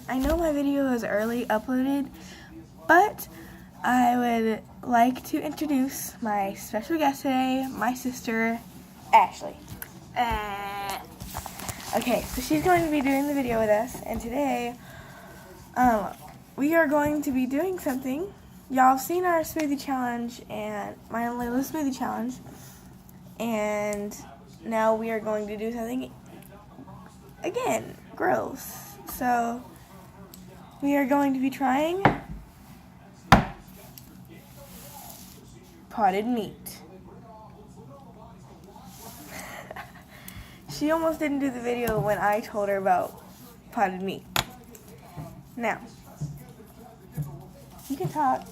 I know my video is early uploaded, but I would like to introduce my special guest today, my sister, Ashley. Okay, so she's going to be doing the video with us, and today, we are going to be doing something. Y'all have seen our smoothie challenge and my and Layla's smoothie challenge, and now we are going to do something again, gross. So we are going to be trying potted meat. She almost didn't do the video when I told her about potted meat. Now, you can talk.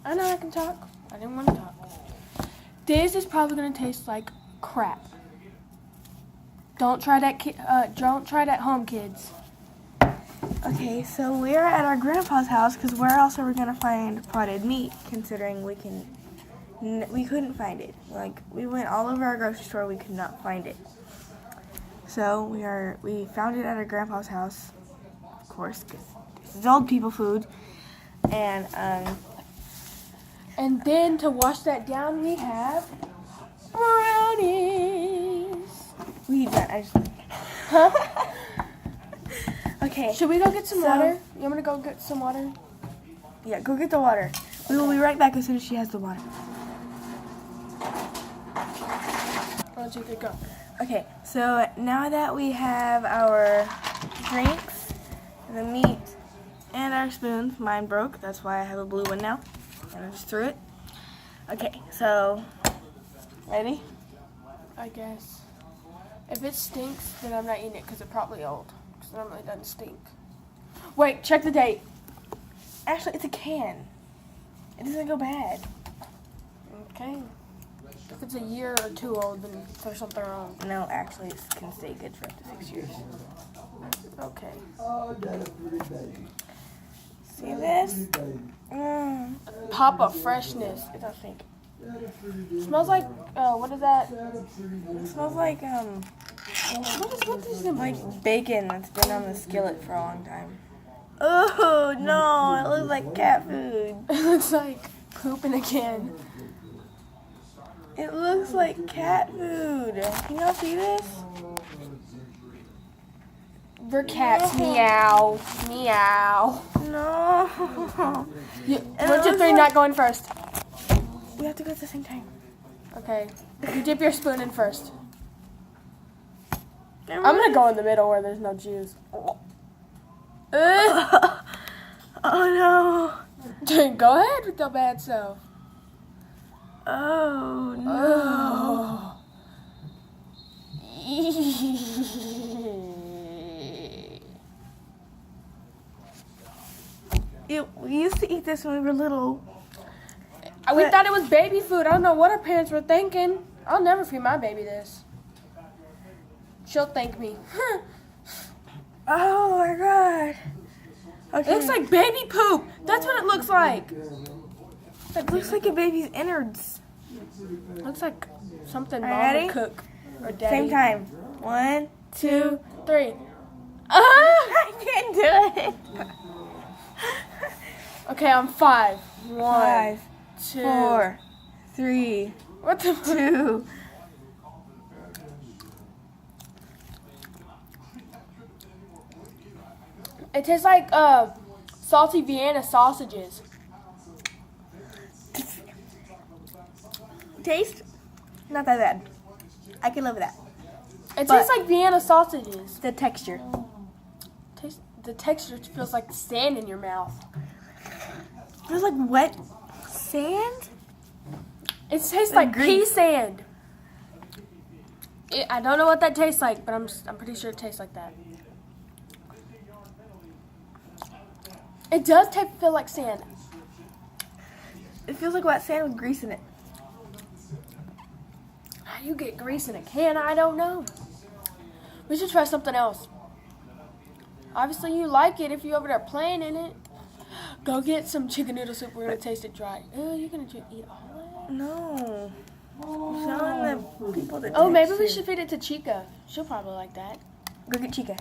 I know I can talk. I didn't want to talk. This is probably gonna taste like crap. Don't try that. Don't try that home, kids. Okay, so we're at our grandpa's house because where else are we gonna find potted meat? Considering we couldn't find it. Like, we went all over our grocery store, we could not find it. So we found it at our grandpa's house, of course, because this is old people food. And then to wash that down, we have brownies. We eat that. Huh? Okay. Should we go get some water? You want me to go get some water? Yeah, go get the water. We will be right back as soon as she has the water. Why don't you go? Okay, so now that we have our drinks, the meat, and our spoons, mine broke, that's why I have a blue one now, and I just threw it. Okay, so, ready? I guess. If it stinks, then I'm not eating it because it's probably old. Because it normally doesn't stink. Wait, check the date. Actually, it's a can. It doesn't go bad. Okay. If it's a year or two old, then there's something wrong. No, actually, it can stay good for up to 6 years. Okay. See this? Pop of freshness. It does stink. Smells like, what is that? It smells like, what is it? Like bacon that's been on the skillet for a long time. Oh, no, it looks like cat food. It looks like poop in a can. It looks like cat food. Can y'all see this? We're cats. Meow. Meow. No. 1, 2, 3, not going first. We have to go at the same time. Okay. You dip your spoon in first. I'm going to go in the middle where there's no juice. Oh, no. Go ahead with your bad self. Oh, no. We used to eat this when we were little. We thought it was baby food. I don't know what our parents were thinking. I'll never feed my baby this. She'll thank me. Oh, my God. Okay. It looks like baby poop. That's what it looks like. It looks like a baby's innards. Looks like something Are you mom ready? would cook. Or daddy. Same time. 1, 2, 3. I can't do it. Okay, I'm 5. 1, 5, 2, 4, 3, What the 2. It tastes like salty Vienna sausages. Taste? Not that bad. I can live with that. It tastes like Vienna sausages. The texture. The texture feels like sand in your mouth. Feels like wet sand? It tastes like pea Grease. sand. I don't know what that tastes like, but I'm pretty sure it tastes like that. It does feel like sand. It feels like wet sand with grease in it. How do you get grease in a can? I don't know. We should try something else. Obviously you like it if you're over there playing in it. Go get some chicken noodle soup. We're going to taste it dry. You're going to eat all of it? No. Showing the people the Oh, maybe we texture. should feed it to Chica. She'll probably like that. Go get Chica.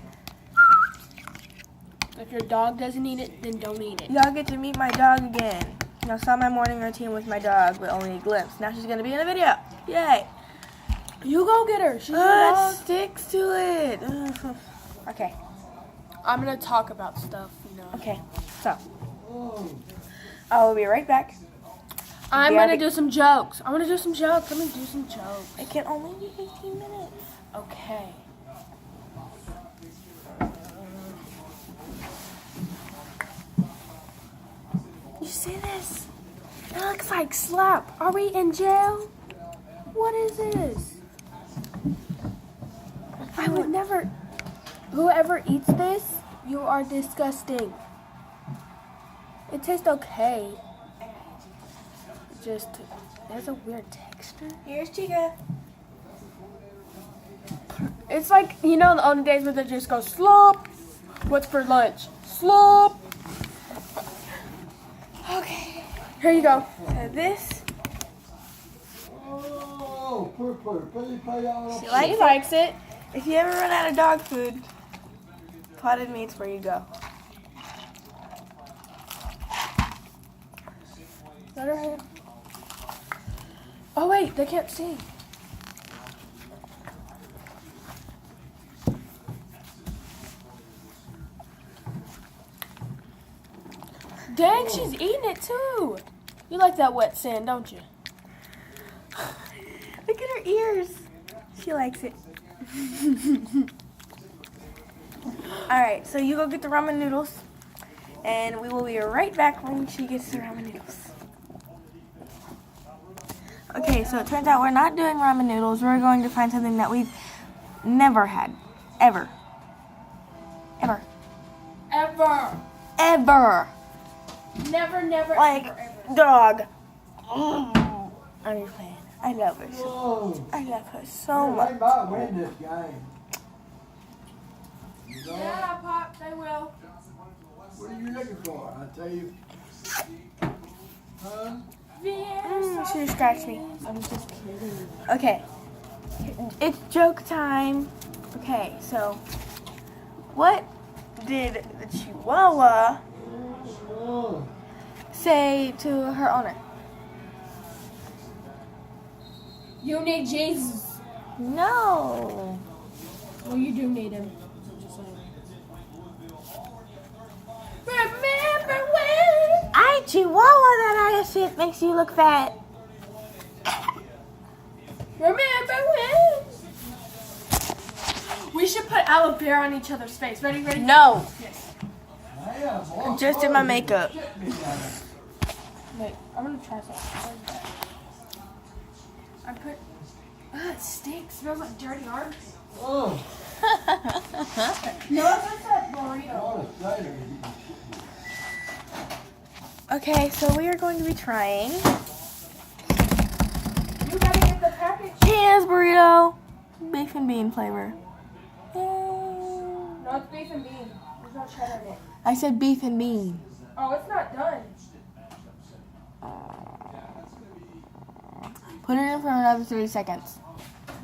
If your dog doesn't eat it, then don't eat it. Y'all get to meet my dog again. Y'all saw my morning routine with my dog, but only a glimpse. Now she's gonna be in a video. Yay! You go get her. She's your dog. Sticks to it. Okay. I'm gonna talk about stuff, you know. Okay. So I will be right back. I'm gonna do some jokes. I wanna do some jokes. I'm gonna do some jokes. It can only be 18 minutes. Okay. You see this? It looks like slap. Are we in jail? What is this? I would never. Whoever eats this, you are disgusting. It tastes okay. Just, there's a weird texture. Here's Chica. It's like, you know, the olden days where they just go, slop. What's for lunch? Slop. Okay. Here you go. This. She She likes it. If you ever run out of dog food, Potted Meat's where you go. Let her have. Oh wait, they can't see. Dang, she's eating it too. You like that wet sand, don't you? Look at her ears. She likes it. Alright, so you go get the ramen noodles, and we will be right back when she gets the ramen noodles. Okay, so it turns out we're not doing ramen noodles. We're going to find something that we've never had. Ever. Ever. Ever. Ever. Never, never, Like, ever, ever. dog. I'm just playing. I love her so. I love her so much. They might win this game. You know? Yeah, Pop, they will. What are you looking for? I tell you. Huh? She just scratched me. I'm just kidding. Okay. It's joke time. Okay, so what did the Chihuahua Oh, say to her owner? You need Jesus. No. Well, you do need him. Remember when? I Chihuahua that I shit makes you look fat. Remember when? We should put aloe vera on each other's face. Ready, ready? No. Yes. man, boy, Just did my makeup. Wait, I'm gonna try something. I put. It stinks. Smells like dirty art. Oh, No, that's that burrito. what a cider. Okay, so we are going to be trying You gotta get the package. Cheers burrito, beef and bean flavor. Yay. No, it's beef and bean. There's no cheddar in it. I said beef and bean. Oh, it's not done. Put it in for another 30 seconds.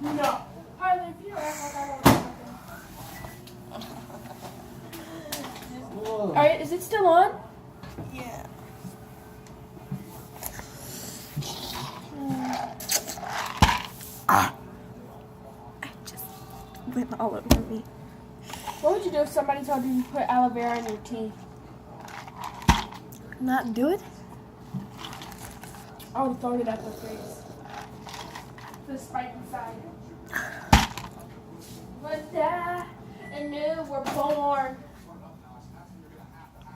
No. Harley, if you don't act like I don't know something. Oh, Alright, is it still on? Yeah. I just went all over me. What would you do if somebody told you to put aloe vera in your tea? Not do it? I would have thrown it at the face. The spike inside. But die and new we're born.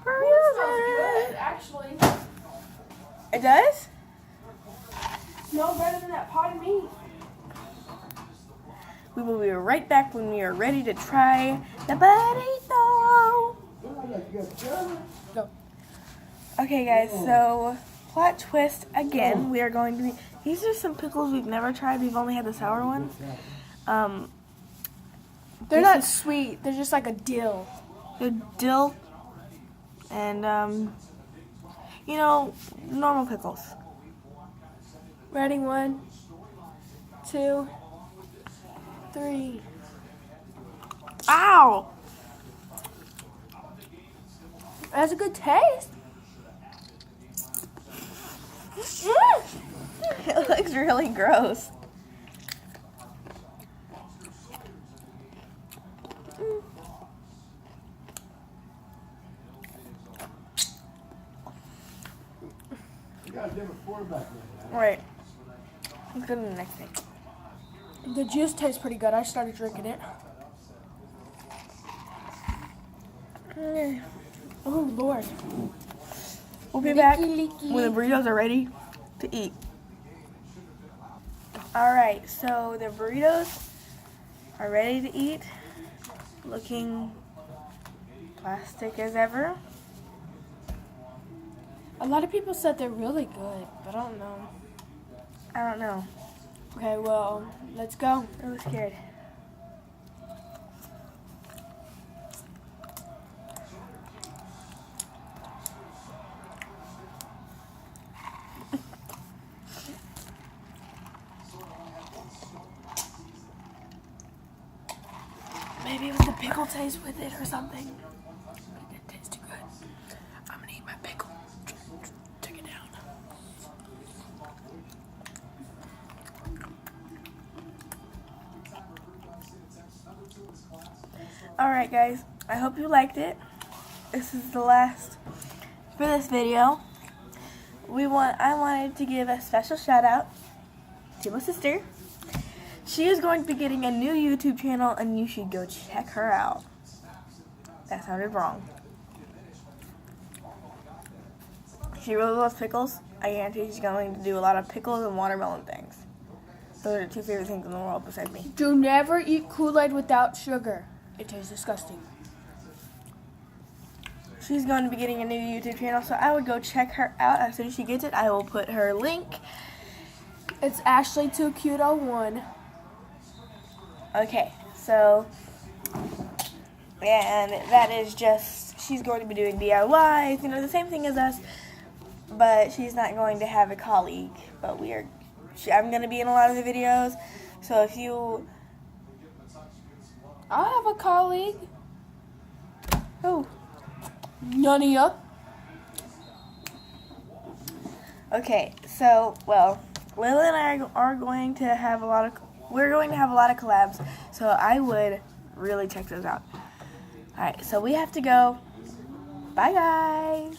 It smells good, actually. It does? Smells better than that potted meat. We will be right back when we are ready to try the burrito. Go. Okay, guys, so plot twist again. We are going to be. These are some pickles we've never tried. We've only had the sour ones. They're not sweet. They're just like a dill. They're dill and you know, normal pickles. Ready? 1, 2, 3. Ow! It has a good taste. It looks really gross. You got a different quarterback now. Right. Let's go to the next thing. The juice tastes pretty good. I started drinking it. Oh, Lord. We'll be back Leaky. when the burritos are ready to eat. Alright, so the burritos are ready to eat. Looking plastic as ever. A lot of people said they're really good, but I don't know. I don't know. Okay, well, let's go. I was scared. Maybe it was the pickle taste with it or something. It tastes too good. I'm gonna eat my pickle. Take it down. Alright guys, I hope you liked it. This is the last for this video. I wanted to give a special shout out to my sister. She is going to be getting a new YouTube channel and you should go check her out. That sounded wrong. She really loves pickles. I guarantee she's going to do a lot of pickles and watermelon things. Those are the 2 favorite things in the world besides me. Do never eat Kool-Aid without sugar. It tastes disgusting. She's going to be getting a new YouTube channel, so I would go check her out as soon as she gets it. I will put her link. It's Ashley2Cute01. Okay, so, and that is just, she's going to be doing DIYs, you know, the same thing as us, but she's not going to have a colleague, but I'm going to be in a lot of the videos, so if you, I have a colleague. oh, None of ya. okay, so, well, Lila and I are going to have we're going to have a lot of collabs, so I would really check those out. Alright, so we have to go. Bye, guys.